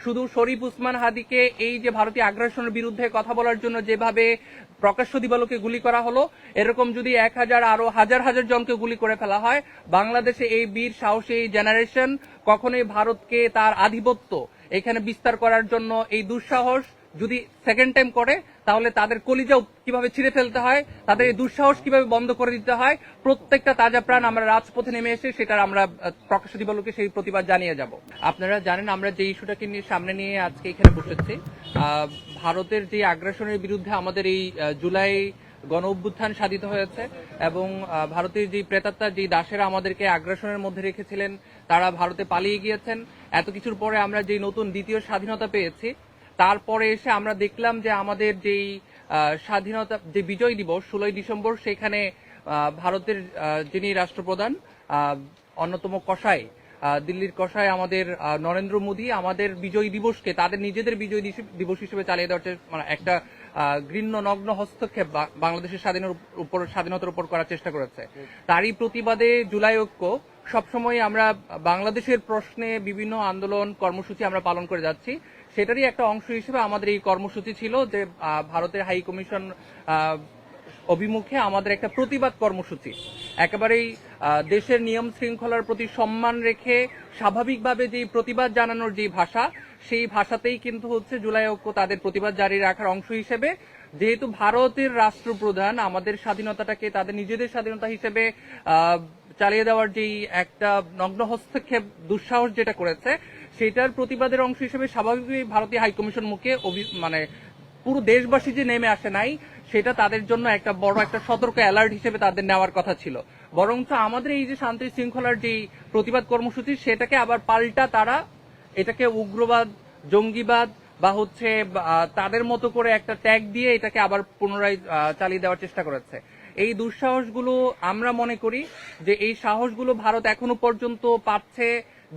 শুধু শরীফ উসমান হাদিকে এই যে ভারতীয় আগ্রাসনের বিরুদ্ধে কথা বলার জন্য যেভাবে প্রকাশ্য দিবালোকে গুলি করা হলো, এরকম যদি 1000 আরো হাজার হাজার জনকে গুলি করে ফেলা হয়, বাংলাদেশে এই বীর সাহসী এই জেনারেশন কখনোই ভারতকে তার আধিপত্য এখানে বিস্তার করার জন্য এই দুঃসাহস যদি সেকেন্ড টাইম করে, তাহলে তাদের কলিজাও কিভাবে ছিঁড়ে ফেলতে হয়, তাদের এই দুঃসাহস কিভাবে বন্ধ করে দিতে হয়, প্রত্যেকটা তাজা প্রাণ আমরা রাজপথে নেমে এসে সেটার আমরা প্রকাশ্য দিবালোকে সেই প্রতিবাদ জানিয়ে যাব। আপনারা জানেন আমরা যে ইস্যুটাকে নিয়ে সামনে নিয়ে আজকে এখানে বসেছি, ভারতের যে আগ্রাসনের বিরুদ্ধে আমাদের এই জুলাই গণ অভ্যুত্থান সাধিত হয়েছে এবং ভারতের যে প্রেতাত্মা যে দাসেরা আমাদেরকে আগ্রাসনের মধ্যে রেখেছিলেন তারা ভারতে পালিয়ে গিয়েছেন। এত কিছুর পরে আমরা যে নতুন দ্বিতীয় স্বাধীনতা পেয়েছি, তারপরে এসে আমরা দেখলাম যে আমাদের যেই স্বাধীনতা যে বিজয় দিবস 16ই ডিসেম্বর, সেখানে ভারতের যিনি রাষ্ট্রপ্রধান অন্যতম কসাই দিল্লির কসাই আমাদের নরেন্দ্র মোদী আমাদের বিজয় দিবসকে তাদের নিজেদের বিজয় দিবস হিসেবে চালিয়ে দেওয়ার মানে একটা ঘৃণ্য নগ্ন হস্তক্ষেপ বাংলাদেশের স্বাধীনতার উপর করার চেষ্টা করেছে। তারই প্রতিবাদে জুলাই ঐক্য সবসময় আমরা বাংলাদেশের প্রশ্নে বিভিন্ন আন্দোলন কর্মসূচি আমরা পালন করে যাচ্ছি। সেটারই একটা অংশ হিসেবে আমাদের এই কর্মসূচি ছিল যে ভারতের হাই কমিশন অভিমুখে আমাদের একটা প্রতিবাদ কর্মসূচি, একেবারেই দেশের নিয়ম শৃঙ্খলার প্রতি সম্মান রেখে স্বাভাবিকভাবে যে প্রতিবাদ জানানোর যে ভাষা, সেই ভাষাতেই কিন্তু হচ্ছে জুলাই ঐক্য তাদের প্রতিবাদ জারি রাখার অংশ হিসেবে, যেহেতু ভারতের রাষ্ট্রপ্রধান আমাদের স্বাধীনতাটাকে তাদের নিজেদের স্বাধীনতা হিসেবে চালিয়ে দেওয়ার যেই একটা নগ্ন হস্তক্ষেপ দুঃসাহস যেটা করেছে, সেটার প্রতিবাদের অংশ হিসেবে স্বাভাবিকভাবেই ভারতীয় হাইকমিশন মুখে মানে পুরো দেশবাসী যে নেমে আসে নাই, সেটা তাদের জন্য একটা বড় একটা সতর্ক অ্যালার্ট হিসেবে তাদের নেওয়ার কথা ছিল। বরঞ্চ আমাদের এই যে শান্তি শৃঙ্খলার যে প্রতিবাদ কর্মসূচি, সেটাকে আবার পাল্টা তারা এটাকে উগ্রবাদ, জঙ্গিবাদ বা হচ্ছে তাদের মতো করে একটা ট্যাগ দিয়ে এটাকে আবার পুনরায় চালিয়ে দেওয়ার চেষ্টা করেছে। এই দুঃসাহসগুলো আমরা মনে করি যে এই সাহসগুলো ভারত এখনো পর্যন্ত পাচ্ছে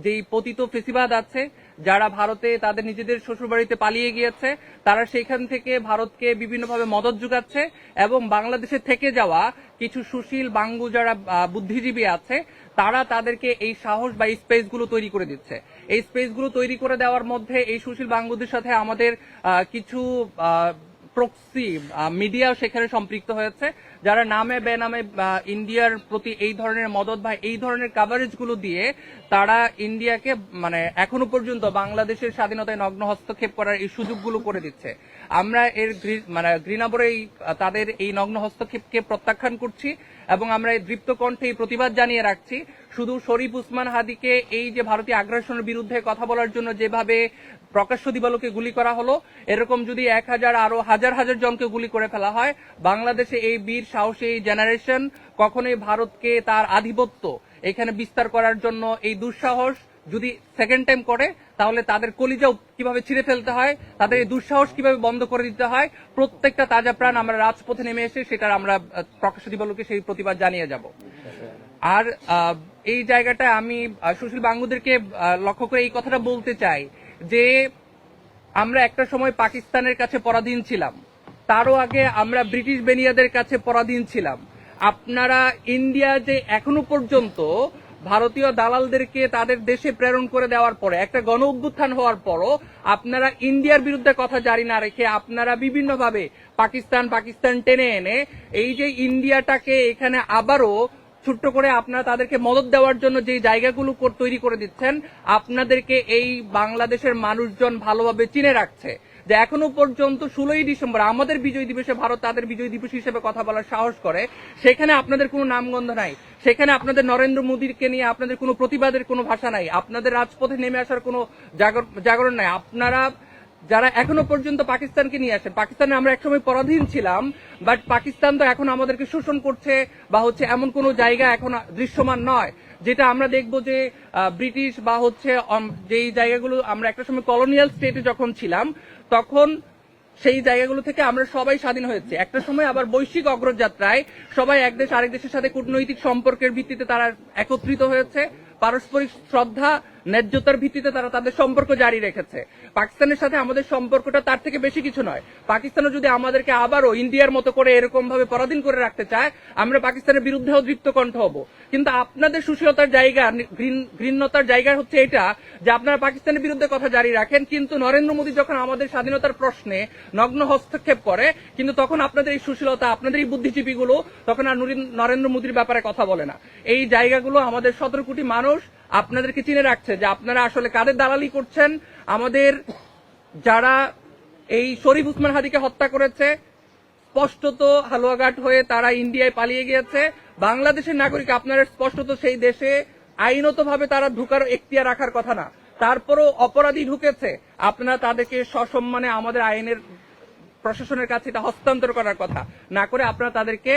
যেই পতিত ফেসিবাদ আছে, যারা ভারতে তাদের নিজেদের শ্বশুরবাড়িতে পালিয়ে গিয়েছে, তারা সেখান থেকে ভারতকে বিভিন্নভাবে মদত যোগাচ্ছে এবং বাংলাদেশে থেকে যাওয়া কিছু সুশীল বাঙ্গু যারা বুদ্ধিজীবী আছে, তারা তাদেরকে এই সাহস বা এই স্পেসগুলো তৈরি করে দিচ্ছে। এই স্পেসগুলো তৈরি করে দেওয়ার মধ্যে এই সুশীল বাঙ্গুদের সাথে আমাদের কিছু প্রক্সি মিডিয়াও সেখানে সম্পৃক্ত হয়েছে, যারা নামে বেনামে ইন্ডিয়ার প্রতি এই ধরনের মদত বা এই ধরনের কাভারেজ গুলো দিয়ে তারা ইন্ডিয়াকে মানে এখনো পর্যন্ত বাংলাদেশের স্বাধীনতায় নগ্ন হস্তক্ষেপ করার এই সুযোগগুলো করে দিচ্ছে। আমরা এর মানে ঘৃণাভরে তাদের এই নগ্ন হস্তক্ষেপকে প্রত্যাখ্যান করছি এবং আমরা এই দৃপ্ত কণ্ঠে এই প্রতিবাদ জানিয়ে রাখছি। শুধু শরীফ উসমান হাদিকে এই যে ভারতীয় আগ্রাসনের বিরুদ্ধে কথা বলার জন্য যেভাবে প্রকাশ্য দিবালোকে গুলি করা হলো, এরকম যদি 1000 আরো হাজার হাজার জনকে গুলি করে ফেলা হয়, বাংলাদেশে এই বীর সাহসী এই জেনারেশন কখনোই ভারতকে তার আধিপত্য এখানে বিস্তার করার জন্য এই দুঃসাহস যদি সেকেন্ড টাইম করে, তাহলে তাদের কলিজাও কিভাবে ছিঁড়ে ফেলতে হয়, তাদের এই দুঃসাহস কিভাবে বন্ধ করে দিতে হয়, প্রত্যেকটা তাজা প্রাণ আমরা রাজপথে নেমে এসে সেটার আমরা প্রকাশ্য দিবালোকে সেই প্রতিবাদ জানিয়ে যাব। আর এই জায়গাটায় আমি সুশীল বাঙ্গুদেরকে লক্ষ্য করে এই কথাটা বলতে চাই যে আমরা একটা সময় পাকিস্তানের কাছে পরাধীন ছিলাম, তারও আগে আমরা ব্রিটিশ বেনিয়াদের কাছে পরাধীন ছিলাম। আপনারা ইন্ডিয়া যে এখনো পর্যন্ত ভারতীয় দালালদেরকে তাদের দেশে প্রেরণ করে দেওয়ার পরে একটা গণ অভ্যুত্থান হওয়ার পরও আপনারা ইন্ডিয়ার বিরুদ্ধে কথা জারি না রেখে আপনারা বিভিন্নভাবে পাকিস্তান টেনে এনে এই যে ইন্ডিয়াটাকে এখানে আবারও ছোট্ট করে আপনারা তাদেরকে মদত দেওয়ার জন্য যে জায়গাগুলো তৈরি করে দিচ্ছেন, আপনাদেরকে এই বাংলাদেশের মানুষজন ভালোভাবে চিনে রাখছে যে এখনো পর্যন্ত 16ই ডিসেম্বর আমাদের বিজয় দিবসে ভারত তাদের বিজয় দিবস হিসেবে কথা বলার সাহস করে, সেখানে আপনাদের কোনো নামগন্ধ নাই, সেখানে আপনাদের নরেন্দ্র মোদীকে নিয়ে আপনাদের কোনো প্রতিবাদের কোনো ভাষা নাই, আপনাদের রাজপথে নেমে আসার কোনো জাগরণ নাই। আপনারা যারা এখনো পর্যন্ত পাকিস্তানকে নিয়ে আসেন, পাকিস্তানে আমরা একসময় পরাধীন ছিলাম, বাট পাকিস্তান তো এখন আমাদেরকে শোষণ করছে বা হচ্ছে এমন কোনো জায়গা এখন দৃশ্যমান নয় যেটা আমরা দেখবো যে ব্রিটিশ বা হচ্ছে যেই জায়গাগুলো আমরা একটা সময় কলোনিয়াল স্টেটে যখন ছিলাম, তখন সেই জায়গাগুলো থেকে আমরা সবাই স্বাধীন হয়েছে। একটা সময় আবার বৈশ্বিক অগ্রযাত্রায় সবাই এক দেশ আরেক দেশের সাথে কূটনৈতিক সম্পর্কের ভিত্তিতে তারা একত্রিত হয়েছে, পারস্পরিক শ্রদ্ধা ন্যায্যতার ভিত্তিতে তারা তাদের সম্পর্ক জারি রেখেছে। পাকিস্তানের সাথে আমাদের সম্পর্কটা তার থেকে বেশি কিছু নয়। পাকিস্তানও যদি আমাদেরকে আবারও ইন্ডিয়ার মতো করে এরকম ভাবে পরাধীন করে রাখতে চায়, আমরা পাকিস্তানের বিরুদ্ধেও দৃপ্তকণ্ঠ হব। কিন্তু আপনাদের সুশীলতার জায়গা, ঘৃণ্যতার জায়গা হচ্ছে এটা যে আপনারা পাকিস্তানের বিরুদ্ধে কথা জারি রাখেন, কিন্তু নরেন্দ্র মোদী যখন আমাদের স্বাধীনতার প্রশ্নে নগ্ন হস্তক্ষেপ করে, কিন্তু তখন আপনাদের এই সুশীলতা, আপনাদের এই বুদ্ধিজীবীগুলো তখন আর নরেন্দ্র মোদীর ব্যাপারে কথা বলে না। এই জায়গাগুলো আমাদের 17 কোটি মানুষ আপনাদেরকে চিনে রাখছে যে আপনারা আসলে কাদের দালালি করছেন। আমাদের যারা এই শরীফ উসমান হাদিকে হত্যা করেছে, স্পষ্টত হালুয়াঘাট হয়ে তারা ইন্ডিয়ায় পালিয়ে গিয়েছে। বাংলাদেশের নাগরিক, আপনারা স্পষ্টত সেই দেশে আইনতভাবে তারা ঢুকার এখতিয়ার রাখার কথা না, তারপরও অপরাধী ঢুকেছে, আপনারা তাদেরকে সসম্মানে আমাদের আইনের প্রশাসনের কাছে এটা হস্তান্তর করার কথা না করে আপনারা তাদেরকে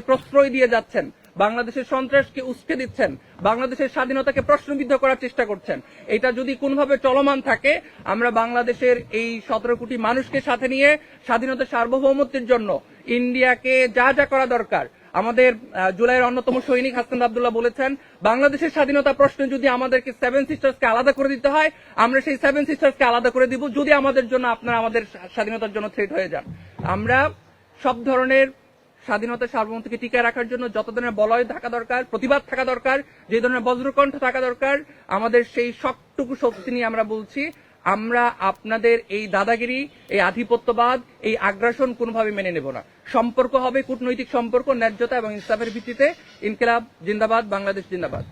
প্রশ্রয় দিয়ে যাচ্ছেন, বাংলাদেশের সন্ত্রাসকে উস্কে দিচ্ছেন, বাংলাদেশের স্বাধীনতাকে প্রশ্নবিদ্ধ করার চেষ্টা করছেন। এটা যদি কোনোভাবে চলমান থাকে, আমরা বাংলাদেশের এই 17 কোটি মানুষকে সাথে নিয়ে স্বাধীনতার সার্বভৌমত্বের জন্য ইন্ডিয়াকে যা যা করা দরকার, আমাদের জুলাইয়ের অন্যতম সৈনিক হাসান আব্দুল্লাহ বলেছেন, বাংলাদেশের স্বাধীনতা প্রশ্নে যদি আমাদেরকে 7 সিস্টার্সকে আলাদা করে দিতে হয়, আমরা সেই 7 সিস্টার্সকে আলাদা করে দিব, যদি আমাদের জন্য আপনারা আমাদের স্বাধীনতার জন্য থ্রেট হয়ে যান। আমরা সব ধরনের স্বাধীনতা সার্বভৌমত্বকে টিকায় রাখার জন্য যত ধরনের বলয় থাকা দরকার, প্রতিবাদ থাকা দরকার, যে ধরনের বজ্রকণ্ঠ থাকা দরকার, আমাদের সেই সবটুকু শক্তি নিয়ে আমরা বলছি, আমরা আপনাদের এই দাদাগিরি, এই আধিপত্যবাদ, এই আগ্রাসন কোনোভাবে মেনে নেব না। সম্পর্ক হবে কূটনৈতিক সম্পর্ক, ন্যায্যতা এবং ইনসাফের ভিত্তিতে। ইনকিলাব জিন্দাবাদ, বাংলাদেশ জিন্দাবাদ।